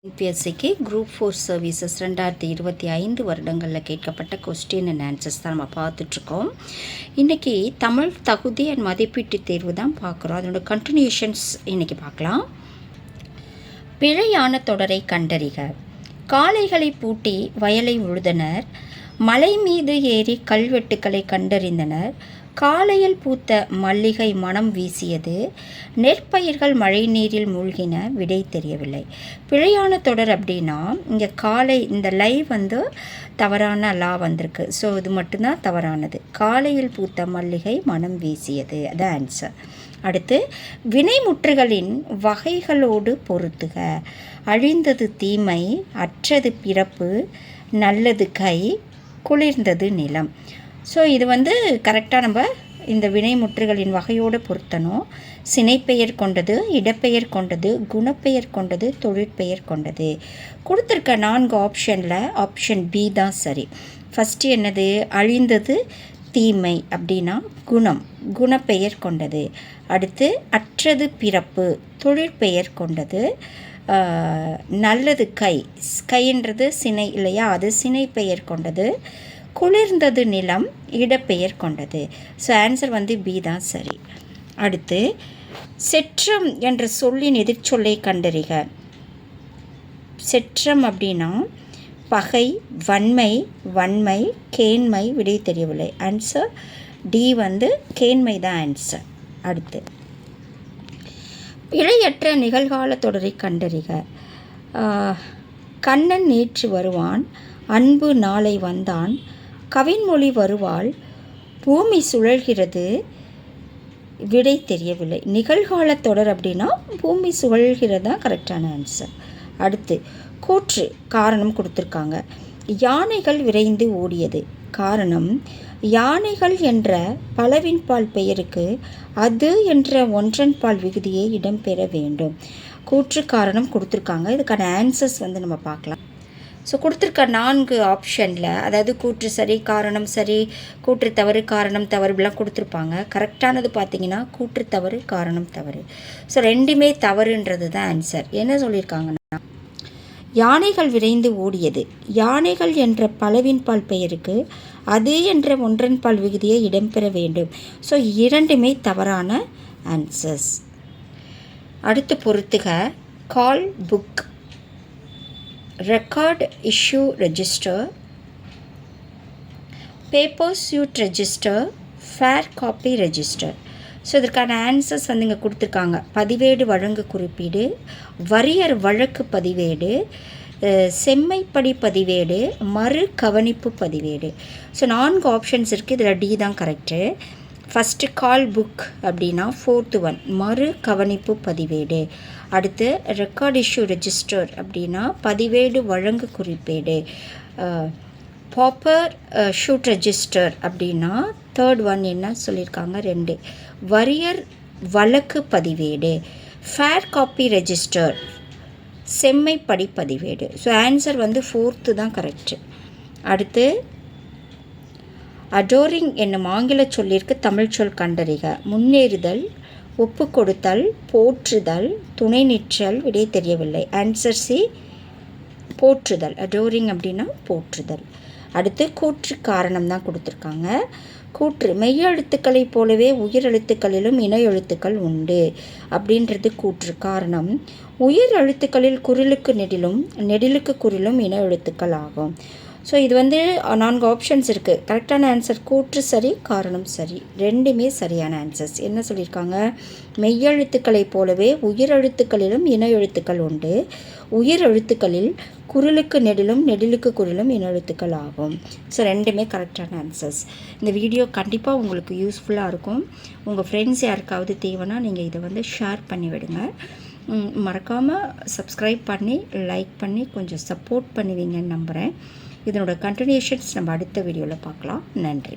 NPSCக்கு group 4 services 2025 வருடங்களில் கேட்கப்பட்ட question and answers தான் நம்ம பார்த்துட்ருக்கோம். இன்றைக்கி தமிழ் தகுதி அண்ட் மதிப்பீட்டு தேர்வு தான் பார்க்குறோம். அதனோட கண்டினியூஷன்ஸ் இன்றைக்கி பார்க்கலாம். பிழையான தொடரை கண்டறிக. காளைகளை பூட்டி வயலை உழுதனர், மலை மீது ஏறி கல்வெட்டுக்களை கண்டறிந்தனர், காலையில் பூத்த மல்லிகை மனம் வீசியது, நெற்பயிர்கள் மழை நீரில் மூழ்கின, விடை தெரியவில்லை. பிழையான தொடர் அப்படின்னா இங்கே காலை இந்த லைவ் தவறான லா வந்திருக்கு. ஸோ இது மட்டும்தான் தவறானது. காலையில் பூத்த மல்லிகை மனம் வீசியது, அது ஆன்சர். அடுத்து வினைமுற்றுகளின் வகைகளோடு பொருத்துக. அழிந்தது தீமை, அற்றது பிறப்பு, நல்லது கை, குளிர்ந்தது நிலம். ஸோ இது கரெக்டாக நம்ம இந்த வினைமுற்றுகளின் வகையோடு பொருத்தணும். சினைப்பெயர் கொண்டது, இடப்பெயர் கொண்டது, குணப்பெயர் கொண்டது, தொழிற்பெயர் கொண்டது. கொடுத்துருக்க 4 ஆப்ஷனில் ஆப்ஷன் பி தான் சரி. ஃபஸ்ட்டு என்னது? அழிந்தது தீமை அப்படின்னா குணம், குணப்பெயர் கொண்டது. அடுத்து அற்றது பிறப்பு, தொழிற்பெயர் கொண்டது. நல்லது கை, கைன்றது சினை இல்லையா, அது சினை பெயர் கொண்டது. குளிர்ந்தது நிலம், இடப்பெயர் கொண்டது. ஸோ ஆன்சர் பி தான் சரி. அடுத்து செற்றம் என்ற சொல்லின் எதிர்ச்சொல்லை கண்டறிக. செற்றம் அப்படின்னா பகை, வன்மை, வன்மை, கேண்மை, விடை தெரியவில்லை. ஆன்சர் டி கேண்மை தான் ஆன்சர். அடுத்து பிழையற்ற நிகழ்கால தொடரை கண்டறிக. கண்ணன் நேற்று வருவான், அன்பு நாளை வந்தான், கவின்மொழி வருவாள், பூமி சுழல்கிறது, விடை தெரியவில்லை. நிகழ்கால தொடர் அப்படின்னா பூமி சுழல்கிறதா கரெக்டான ஆன்சர். அடுத்து கூற்று காரணம் கொடுத்துருக்காங்க. யானைகள் விரைந்து ஓடியது. காரணம், யானைகள் என்ற பலவின்பால் பெயருக்கு அது என்ற ஒன்றன்பால் விகுதியை இடம்பெற வேண்டும். கூற்று காரணம் கொடுத்துருக்காங்க. இதுக்கான ஆன்சர்ஸ் நம்ம பார்க்கலாம். ஸோ கொடுத்துருக்க 4 ஆப்ஷனில், அதாவது கூற்று சரி, காரணம் சரி, கூற்று தவறு, காரணம் தவறு இப்படிலாம் கொடுத்துருப்பாங்க. கரெக்டானது பார்த்தீங்கன்னா கூற்று தவறு, காரணம் தவறு. ஸோ ரெண்டுமே தவறுன்றது தான் ஆன்சர். என்ன சொல்லியிருக்காங்கன்னா, யானைகள் விரைந்து ஓடியது. யானைகள் என்ற பலவின்பால் பெயருக்கு அது என்ற ஒன்றன்பால் விகுதியை இடம்பெற வேண்டும். ஸோ இரண்டுமே தவறான ஆன்சர்ஸ். அடுத்து பொறுத்துக. Call book, record issue register, paper suit register, fair copy register. So இதற்கான ஆன்சர்ஸ் இங்கே கொடுத்துருக்காங்க. பதிவேடு வழங்கு குறிப்பீடு, வரியர் வழக்கு பதிவேடு, செம்மைப்படி பதிவேடு, மறு கவனிப்பு பதிவேடு. ஸோ 4 ஆப்ஷன்ஸ் இருக்குது. இதில் டி தான் கரெக்டு. ஃபஸ்ட்டு கால் புக் அப்படின்னா 4th ஒன் மறு கவனிப்பு பதிவேடு. அடுத்து ரெக்கார்ட் இஷ்யூ ரெஜிஸ்டர் அப்படின்னா பதிவேடு வழங்கு குறிப்பேடு. பாப்பர் ஷூட் ரெஜிஸ்டர் அப்படின்னா 3rd ஒன் என்ன சொல்லியிருக்காங்க? 2 வரியர் வழக்கு பதிவேடு. ஃபேர் காப்பி ரெஜிஸ்டர் செம்மைப்படி பதிவேடு. ஸோ ஆன்சர் 4th தான் கரெக்டு. அடுத்து அடோரிங் என்னும் ஆங்கில சொல்லிற்கு தமிழ் சொல் கண்டறிக. முன்னேறுதல், ஒப்பு கொடுத்தல், போற்றுதல், துணை நிற்றல், விடை தெரியவில்லை. Answer C போற்றுதல். அடோரிங் அப்படின்னா போற்றுதல். அடுத்து கூற்று காரணம் தான் கொடுத்துருக்காங்க. கூற்று மெய்யெழுத்துக்களைப் போலவே உயிர் எழுத்துக்களிலும் இணை எழுத்துக்கள் உண்டு அப்படின்றது கூற்று. காரணம், உயிர் எழுத்துக்களில் குரிலுக்கு நெடிலும் நெடிலுக்கு குரிலும் இணை எழுத்துக்கள் ஆகும். ஸோ இது 4 ஆப்ஷன்ஸ் இருக்குது. கரெக்டான ஆன்சர் கூற்று சரி, காரணம் சரி, ரெண்டுமே சரியான ஆன்சர்ஸ். என்ன சொல்லியிருக்காங்க? மெய்யெழுத்துக்களைப் போலவே உயிர் எழுத்துக்களிலும் இணை எழுத்துக்கள் உண்டு. உயிர் எழுத்துக்களில் குரிலுக்கு நெடிலும் நெடிலுக்கு குரிலும் இணை எழுத்துக்கள் ஆகும். ஸோ ரெண்டுமே கரெக்டான ஆன்சர்ஸ். இந்த வீடியோ கண்டிப்பாக உங்களுக்கு யூஸ்ஃபுல்லாக இருக்கும். உங்கள் ஃப்ரெண்ட்ஸ் யாருக்காவது தேவைன்னா நீங்கள் இதை ஷேர் பண்ணி விடுங்க. மறக்காமல் சப்ஸ்கிரைப் பண்ணி லைக் பண்ணி கொஞ்சம் சப்போர்ட் பண்ணுவீங்கன்னு நம்புகிறேன். இதனோட கண்டினியூஷன்ஸ் நம்ம அடுத்த வீடியோவில் பார்க்கலாம். நன்றி.